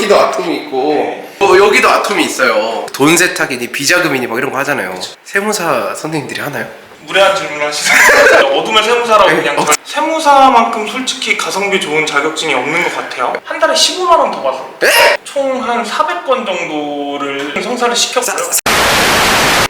여기도 아톰이 있고 여기도 아톰이 있어요. 돈 세탁이니 비자금이니 막 이런 거 하잖아요. 세무사 선생님들이 하나요? 무례한 질문을 하시네요. 어둠의 세무사라고 그냥 세무사만큼 솔직히 가성비 좋은 자격증이 없는 것 같아요. 한 달에 15만 원 더 받아요. 총 한 400건 정도를 성사를 시켰고요.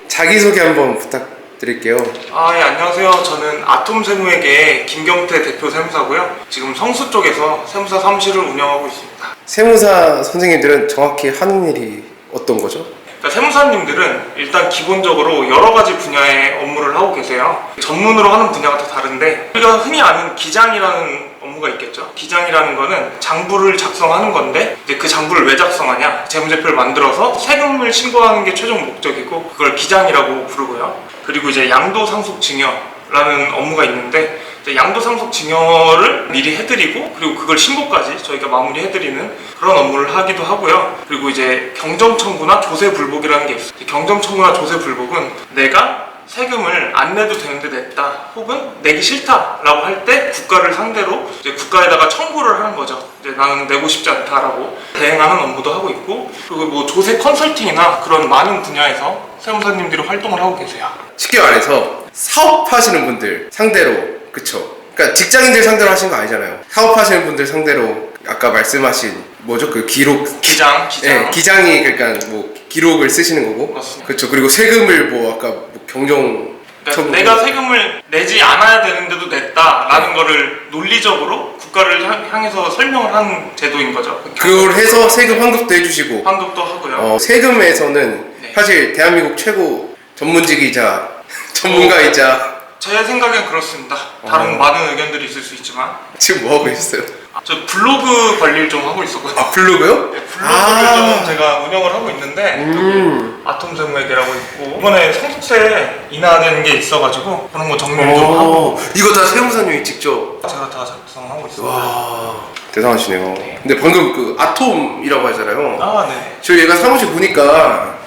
자기소개 한번 부탁드릴게요. 예, 안녕하세요. 저는 아톰세무에게 김경태 대표 세무사고요. 지금 성수 쪽에서 세무사 사무실을 운영하고 있습니다. 세무사 선생님들은 정확히 하는 일이 어떤 거죠? 그러니까 세무사님들은 일단 기본적으로 여러 가지 분야의 업무를 하고 계세요. 전문으로 하는 분야가 다 다른데 우리가 흔히 아는 기장이라는 업무가 있겠죠. 기장이라는 거는 장부를 작성하는 건데 이제 그 장부를 왜 작성하냐, 재무제표를 만들어서 세금을 신고하는 게 최종 목적이고 그걸 기장이라고 부르고요. 그리고 이제 양도상속증여라는 업무가 있는데 양도상속증여를 미리 해드리고 그리고 그걸 신고까지 저희가 마무리해드리는 그런 업무를 하기도 하고요. 그리고 이제 경정청구나 조세불복이라는 게 있어요. 경정청구나 조세불복은 내가 세금을 안 내도 되는데 냈다 혹은 내기 싫다라고 할 때 국가를 상대로 이제 국가에다가 청구를 하는 거죠. 이제 나는 내고 싶지 않다라고 대행하는 업무도 하고 있고, 그리고 뭐 조세 컨설팅이나 그런 많은 분야에서 세무사님들이 활동을 하고 계세요. 쉽게 말해서 사업하시는 분들 상대로, 그쵸? 그러니까 직장인들 상대로 하시는 거 아니잖아요. 사업하시는 분들 상대로 아까 말씀하신 뭐죠? 그 기록 기장. 네, 기장이 그러니까 뭐 기록을 쓰시는 거고. 맞습니다. 그렇죠. 그리고 세금을 뭐 아까 뭐 경정 그러니까 내가 세금을 내지 않아야 되는데도 냈다라는 거를 논리적으로 국가를 향해서 설명을 하는 제도인 거죠. 그걸 해서 세금 환급도 해주시고 환급도 하고요. 세금에서는 사실 대한민국 최고 전문직이자 전문가이자 제 생각엔 그렇습니다. 다른 많은 의견들이 있을 수 있지만 지금 뭐 하고 있어요? 저 블로그 관리를 좀 하고 있었거든요. 아, 블로그요? 네, 블로그를 좀 제가 운영을 하고 있는데 여기 아톰세무에게라고 있고 이번에 상속세 인하되는 게 있어가지고 그런 거 정리를 좀 하고 이거 다 세무사님이 직접 제가 다 작성하고 있어요. 와 대단하시네요. 근데 방금 그 아톰이라고 하잖아요. 네. 저 얘가 사무실 보니까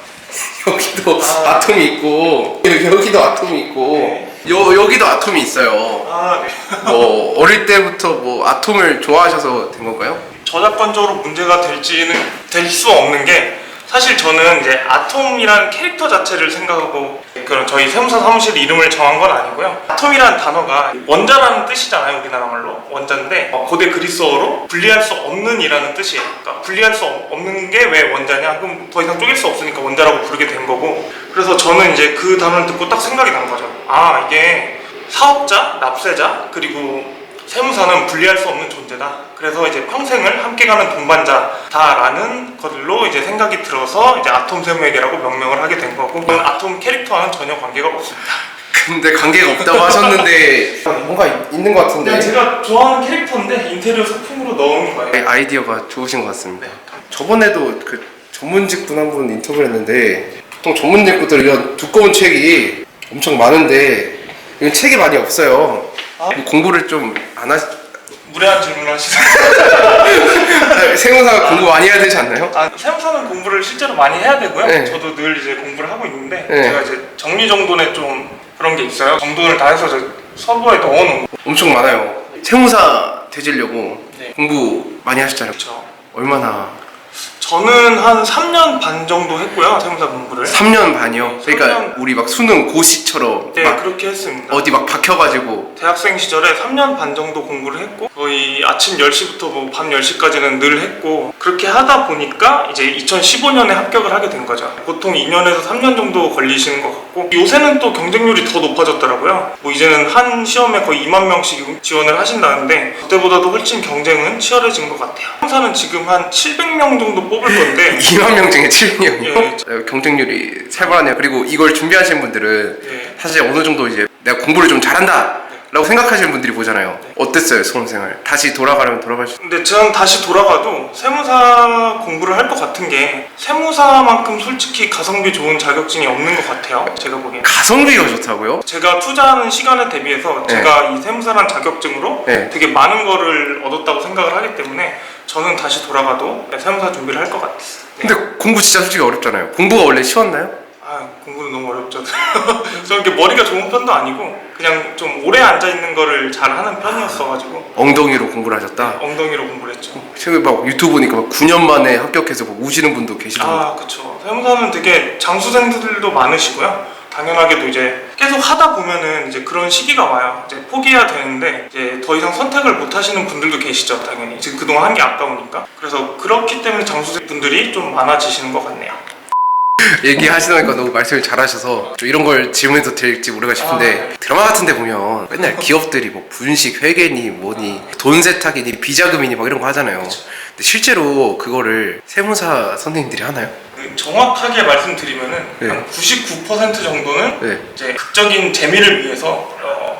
여기도 아톰이 있고 여기도 아톰이 있고 여기도 아톰이 있어요. 네. 뭐 어릴 때부터 뭐 아톰을 좋아하셔서 된 건가요? 저작권적으로 문제가 될 수 없는 게 사실 저는 이제 아톰이라는 캐릭터 자체를 생각하고 그런 저희 세무사 사무실 이름을 정한 건 아니고요. 아톰이라는 단어가 원자라는 뜻이잖아요. 우리나라 말로 원자인데 고대 그리스어로 분리할 수 없는 이라는 뜻이에요. 그러니까 분리할 수 없는 게 왜 원자냐? 그럼 더 이상 쪼갤 수 없으니까 원자라고 부르게 된 거고, 그래서 저는 이제 그 단어를 듣고 딱 생각이 난 거죠. 이게 사업자, 납세자, 그리고 세무사는 분리할 수 없는 존재다. 그래서 이제 평생을 함께 가는 동반자다라는 것들로 이제 생각이 들어서 이제 아톰세무에게라고 명명을 하게 된 거고, 아톰 캐릭터와는 전혀 관계가 없습니다. 근데 관계가 없다고 하셨는데 뭔가 있는 것 같은데. 제가 좋아하는 캐릭터인데 인테리어 소품으로 넣은 거예요. 아이디어가 좋으신 것 같습니다. 저번에도 그 전문직 분 한 분 인터뷰를 했는데 보통 전문직 분들 이런 두꺼운 책이 엄청 많은데 이건 책이 많이 없어요. 공부를 좀 안 하시... 무례한 질문을 하시네요. 세무사가 공부 많이 해야 되지 않나요? 세무사는 공부를 실제로 많이 해야 되고요. 네. 저도 늘 이제 공부를 하고 있는데 네. 제가 이제 정리정돈에 좀 그런 게 있어요. 정돈을 다 해서 서부에 넣어놓은 거. 엄청 많아요. 세무사 되시려고 네. 공부 많이 하셨잖아요. 그렇죠. 얼마나? 저는 한 3년 반 정도 했고요. 세무사 공부를. 3년 반이요? 그러니까 3년... 우리 막 수능 고시처럼 네, 막 그렇게 했습니다. 어디 막 박혀가지고. 대학생 시절에 3년 반 정도 공부를 했고 거의 아침 10시부터 뭐 밤 10시까지는 늘 했고, 그렇게 하다 보니까 이제 2015년에 합격을 하게 된 거죠. 보통 2년에서 3년 정도 걸리시는 것 같고, 요새는 또 경쟁률이 더 높아졌더라고요. 뭐 이제는 한 시험에 거의 2만 명씩 지원을 하신다는데 그때보다도 훨씬 경쟁은 치열해진 것 같아요. 세무사는 지금 한 700명 정도 뽑을 건데 2만 명 중에 7명이요? 예. 경쟁률이 살벌하네요. 그리고 이걸 준비하시는 분들은 사실 어느 정도 이제 내가 공부를 좀 잘한다 라고 생각하시는 분들이 보잖아요. 어땠어요, 수험생활? 다시 돌아가려면 돌아갈 수... 근데 저는 다시 돌아가도 세무사 공부를 할 것 같은 게 세무사만큼 솔직히 가성비 좋은 자격증이 없는 것 같아요. 제가 보기엔. 가성비가 좋다고요? 제가 투자하는 시간에 대비해서 제가 이 세무사란 자격증으로 되게 많은 거를 얻었다고 생각을 하기 때문에 저는 다시 돌아가도 세무사 준비를 할 것 같아요. 근데 공부 진짜 솔직히 어렵잖아요. 공부가 원래 쉬웠나요? 아, 공부는 너무 어렵죠. 저는 이렇게 머리가 좋은 편도 아니고 그냥 좀 오래 앉아 있는 거를 잘 하는 편이었어가지고 엉덩이로 공부를 하셨다? 엉덩이로 공부를 했죠. 최근에 막 유튜브 보니까 막 9년 만에 합격해서 막 우시는 분도 계시던데. 아, 그쵸. 세무사는 되게 장수생들도 많으시고요. 당연하게도 이제 계속 하다 보면은 이제 그런 시기가 와요. 이제 포기해야 되는데 이제 더 이상 선택을 못 하시는 분들도 계시죠, 당연히. 지금 그동안 한 게 아까우니까. 그래서 그렇기 때문에 장수생 분들이 좀 많아지시는 것 같네요. 얘기하시다니까 너무 말씀을 잘하셔서 좀 이런 걸 질문해도 될지 모르가 싶은데 드라마 같은 데 보면 맨날 기업들이 뭐 분식 회계니 뭐니 돈 세탁이니 비자금이니 막 이런 거 하잖아요. 근데 실제로 그거를 세무사 선생님들이 하나요? 정확하게 말씀드리면은 네. 한 99% 정도는 네. 이제 극적인 재미를 위해서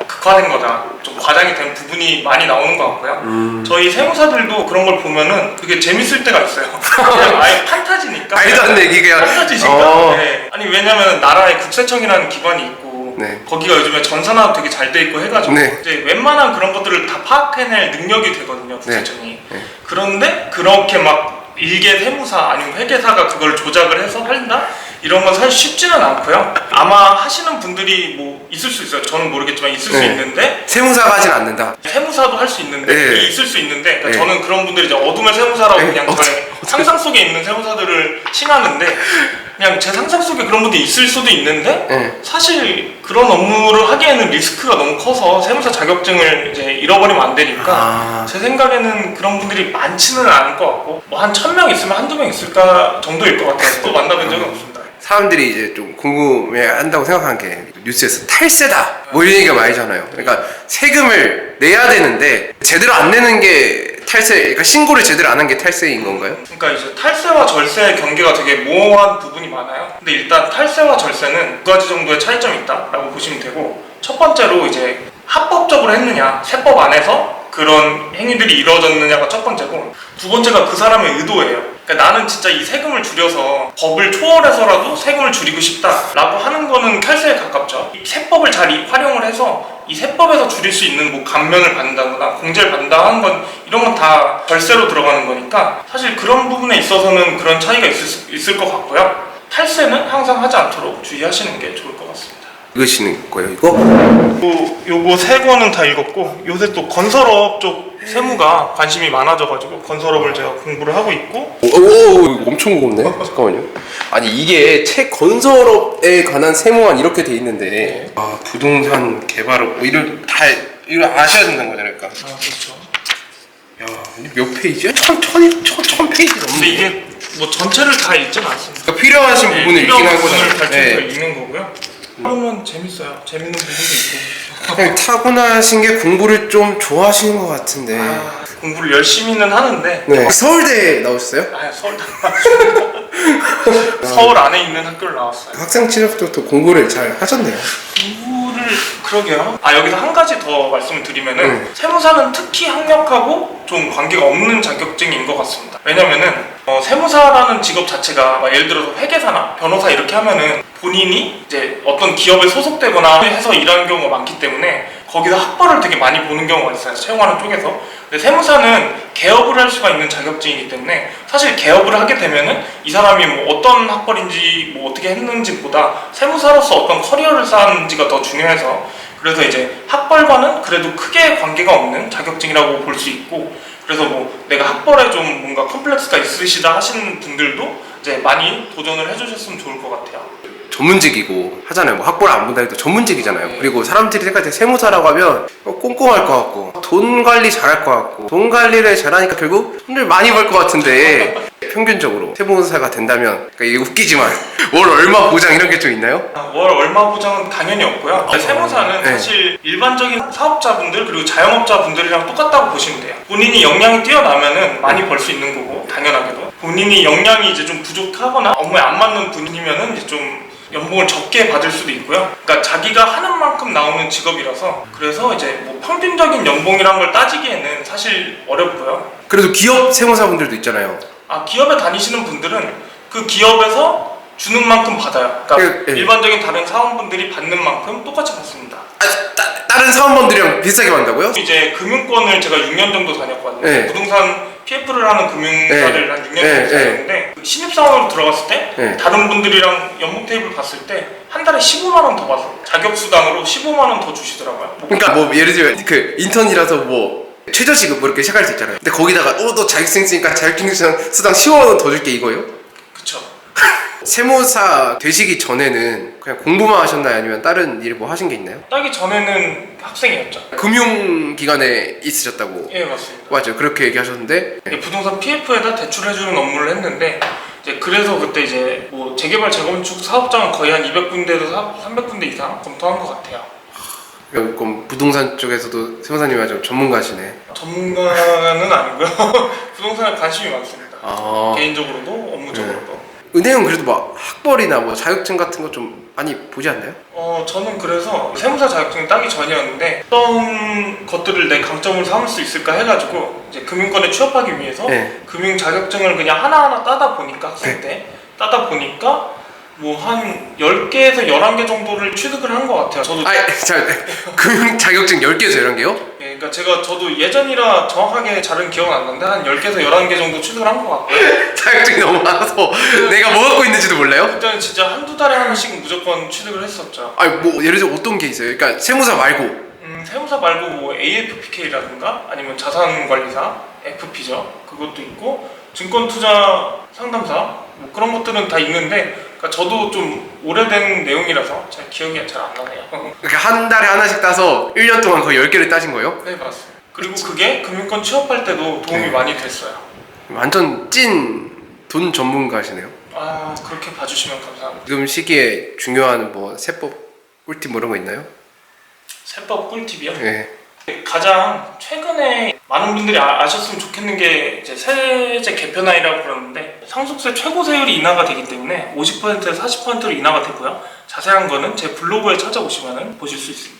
극화된 거다. 좀 과장이 된 부분이 많이 나오는 것 같고요. 저희 세무사들도 그런 걸 보면은 그게 재밌을 때가 있어요. 그냥 아예 판타지니까. 말도 안 돼, 이게 그냥. 판타지니까. 네. 아니 왜냐면 나라에 국세청이라는 기관이 있고 네. 거기가 요즘에 전산화도 되게 잘 돼 있고 해가지고 네. 이제 웬만한 그런 것들을 다 파악해낼 능력이 되거든요, 국세청이. 네. 그런데 그렇게 막 일개 세무사 아니면 회계사가 그걸 조작을 해서 한다? 이런 건 사실 쉽지는 않고요. 아마 하시는 분들이 뭐 있을 수 있어요. 저는 모르겠지만 있을 수 네. 있는데 세무사가 하진 않는다. 세무사도 할 수 있는데 네. 있을 수 있는데 그러니까 네. 저는 그런 분들이 이제 어둠의 세무사라고 네. 그냥 저의 상상 속에 있는 세무사들을 칭하는데 그냥 제 상상 속에 그런 분들이 있을 수도 있는데 네. 사실 그런 업무를 하기에는 리스크가 너무 커서 세무사 자격증을 이제 잃어버리면 안 되니까 제 생각에는 그런 분들이 많지는 않을 것 같고 뭐 한 1000명 있으면 한두 명 있을까 정도일 것 같아요. 또 만나본 적은 없습니다. 사람들이 이제 좀 궁금해 한다고 생각하는 게 뉴스에서 탈세다 뭐 이런 얘기가 많이잖아요. 그러니까 세금을 내야 되는데 제대로 안 내는 게 탈세, 그러니까 신고를 제대로 안 한 게 탈세인 건가요? 그러니까 이제 탈세와 절세의 경계가 되게 모호한 부분이 많아요. 근데 일단 탈세와 절세는 두 가지 정도의 차이점이 있다라고 보시면 되고, 첫 번째로 이제 합법적으로 했느냐, 세법 안에서 그런 행위들이 이루어졌느냐가 첫 번째고, 두 번째가 그 사람의 의도예요. 그러니까 나는 진짜 이 세금을 줄여서 법을 초월해서라도 세금을 줄이고 싶다라고 하는 거는 탈세에 가깝죠. 이 세법을 잘 활용을 해서 이 세법에서 줄일 수 있는 뭐 감면을 받는다거나 공제를 받는다 하는 건 이런 건 다 절세로 들어가는 거니까 사실 그런 부분에 있어서는 그런 차이가 있을 것 같고요. 탈세는 항상 하지 않도록 주의하시는 게 좋을 것 같습니다. 읽으시는 거예요, 이거? 요거 세 권은 다 읽었고, 요새 또 건설업 쪽 세무가 관심이 많아져가지고 건설업을 제가 공부를 하고 있고. 오, 엄청 무겁네. 잠깐만요. 아니 이게 책 건설업에 관한 세무만 이렇게 돼 있는데 아 부동산 개발업 뭐 이런 다 이거 아셔야 된다는 거잖아요, 그러니까. 아, 그렇죠. 야, 이게 몇 페이지야? 천 페이지 근데 넘는데. 이게 뭐 전체를 다 읽지는 않습니다. 그러니까 필요하신 부분을 읽긴 필요한 할 부분을 거잖아요. 발췌해서 네. 읽는 거고요. 그러면 재밌어요. 재밌는 부분도 있고. 그냥 타고나신 게 공부를 좀 좋아하시는 것 같은데. 공부를 열심히는 하는데. 네. 서울대 나오셨어요? 서울 서울 안에 있는 학교를 나왔어요. 학생 시절부터 공부를 잘 하셨네요. 공부를 그러게요. 여기서 한 가지 더 말씀을 드리면은 세무사는 특히 학력하고 좀 관계가 없는 자격증인 것 같습니다. 왜냐면은 세무사라는 직업 자체가 예를 들어서 회계사나 변호사 이렇게 하면은 본인이 이제 어떤 기업에 소속되거나 해서 일하는 경우가 많기 때문에 거기서 학벌을 되게 많이 보는 경우가 있어요, 채용하는 쪽에서. 근데 세무사는 개업을 할 수가 있는 자격증이기 때문에 사실 개업을 하게 되면은 이 사람이 뭐 어떤 학벌인지 뭐 어떻게 했는지보다 세무사로서 어떤 커리어를 쌓았는지가 더 중요해서, 그래서 이제 학벌과는 그래도 크게 관계가 없는 자격증이라고 볼 수 있고, 그래서 뭐 내가 학벌에 좀 뭔가 컴플렉스가 있으시다 하시는 분들도 이제 많이 도전을 해주셨으면 좋을 것 같아요. 전문직이고 하잖아요. 뭐 학벌 안 본다 해도 전문직이잖아요. 그리고 사람들이 생각할 때 세무사라고 하면 꼼꼼할 것 같고 돈 관리 잘할 것 같고 돈 관리를 잘하니까 결국 돈을 많이 벌 것 같은데 평균적으로 세무사가 된다면, 그러니까 이게 웃기지만 월 얼마 보장 이런 게 좀 있나요? 월 얼마 보장은 당연히 없고요. 세무사는 네. 사실 일반적인 사업자분들 그리고 자영업자분들이랑 똑같다고 보시면 돼요. 본인이 역량이 뛰어나면은 많이 벌 수 있는 거고, 당연하게도 본인이 역량이 이제 좀 부족하거나 업무에 안 맞는 분이면은 이제 좀 연봉을 적게 받을 수도 있고요. 그러니까 자기가 하는 만큼 나오는 직업이라서, 그래서 이제 뭐 평균적인 연봉이란 걸 따지기에는 사실 어렵고요. 그래도 기업 세무사분들도 있잖아요. 기업에 다니시는 분들은 그 기업에서 주는 만큼 받아요. 그러니까 일반적인 다른 사원분들이 받는 만큼 똑같이 받습니다. 다른 사원분들이랑 비슷하게 받는다고요? 이제 금융권을 제가 6년 정도 다녔거든요. 네. 부동산 PF를 하는 금융사를 한 6년 정도 다녔는데 신입사원으로 들어갔을 때 네. 다른 분들이랑 연봉 테이블 봤을 때 한 달에 15만 원 더 받아. 자격수당으로 15만 원 더 주시더라고요. 그러니까 뭐 예를 들면 그 인턴이라서 뭐 최저시급 뭐 이렇게 시작할 수 있잖아요. 근데 거기다가 너 자격증 있으니까 자격증 수당 15만 원 더 줄게 이거요? 그쵸. 세무사 되시기 전에는 그냥 공부만 하셨나요? 아니면 다른 일 뭐 하신 게 있나요? 따기 전에는 학생이었죠. 금융기관에 있으셨다고. 예, 맞습니다. 맞아요. 그렇게 얘기하셨는데 부동산 PF에다 대출해주는 업무를 했는데 이제 그래서 그때 이제 뭐 재개발 재건축 사업장은 거의 한 200군데에서 300군데 이상 검토한 것 같아요. 그럼 부동산 쪽에서도 세무사님이 좀 전문가시네. 전문가는 아니고요. 부동산에 관심이 많습니다. 아. 개인적으로도 업무적으로도. 은행은 그래도 막 학벌이나 뭐 자격증 같은 거 좀 많이 보지 않나요? 저는 그래서 세무사 자격증 따기 전이었는데 어떤 것들을 내 강점을 삼을 수 있을까 해가지고 이제 금융권에 취업하기 위해서 네. 금융 자격증을 그냥 하나하나 따다 보니까 학생 때 따다 보니까 뭐 한 10개에서 11개 정도를 취득을 한 것 같아요. 저도 금융 자격증 10개에서 11개요? 예, 그러니까 저도 예전이라 정확하게 잘은 기억은 안 나는데 한 10개에서 11개 정도 취득을 한 것 같고요. 자격증이 너무 많아서 내가 뭐 갖고 있는지도 몰라요? 그때는 진짜 한두 달에 하나씩은 무조건 취득을 했었죠. 아니 뭐 예를 들어 어떤 게 있어요? 그러니까 세무사 말고 세무사 말고 뭐 AFPK라든가 아니면 자산관리사 FP죠. 그것도 있고 증권투자 상담사 뭐 그런 것들은 다 있는데 그러니까 저도 좀 오래된 내용이라서 잘 기억이 잘 안 나네요. 그러니까 한 달에 하나씩 따서 1년 동안 거의 10개를 따신 거예요? 네, 맞습니다. 그리고 그게 금융권 취업할 때도 도움이 네. 많이 됐어요. 완전 찐 돈 전문가시네요. 아, 그렇게 봐주시면 감사합니다. 지금 시기에 중요한 뭐 세법 꿀팁 뭐 이런 거 있나요? 세법 꿀팁이요? 네. 가장 최근에 많은 분들이 아셨으면 좋겠는 게 이제 세제 개편안이라고 그러는데 상속세 최고 세율이 인하가 되기 때문에 50%에서 40%로 인하가 되고요. 자세한 거는 제 블로그에 찾아보시면 보실 수 있습니다.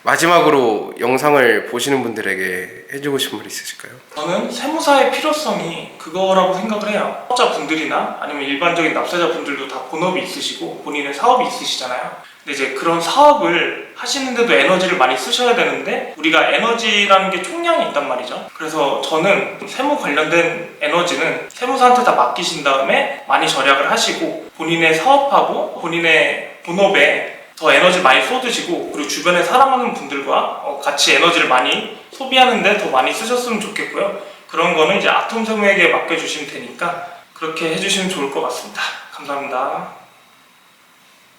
마지막으로 영상을 보시는 분들에게 해주고 싶은 말 있으실까요? 저는 세무사의 필요성이 그거라고 생각을 해요. 사업자분들이나 아니면 일반적인 납세자분들도 다 본업이 있으시고 본인의 사업이 있으시잖아요. 근데 이제 그런 사업을 하시는데도 에너지를 많이 쓰셔야 되는데 우리가 에너지라는 게 총량이 있단 말이죠. 그래서 저는 세무 관련된 에너지는 세무사한테 다 맡기신 다음에 많이 절약을 하시고 본인의 사업하고 본인의 본업에 더 에너지 많이 쏟으시고 그리고 주변에 사랑하는 분들과 같이 에너지를 많이 소비하는데 더 많이 쓰셨으면 좋겠고요. 그런 거는 이제 아톰 세무에게 맡겨주시면 되니까 그렇게 해주시면 좋을 것 같습니다. 감사합니다.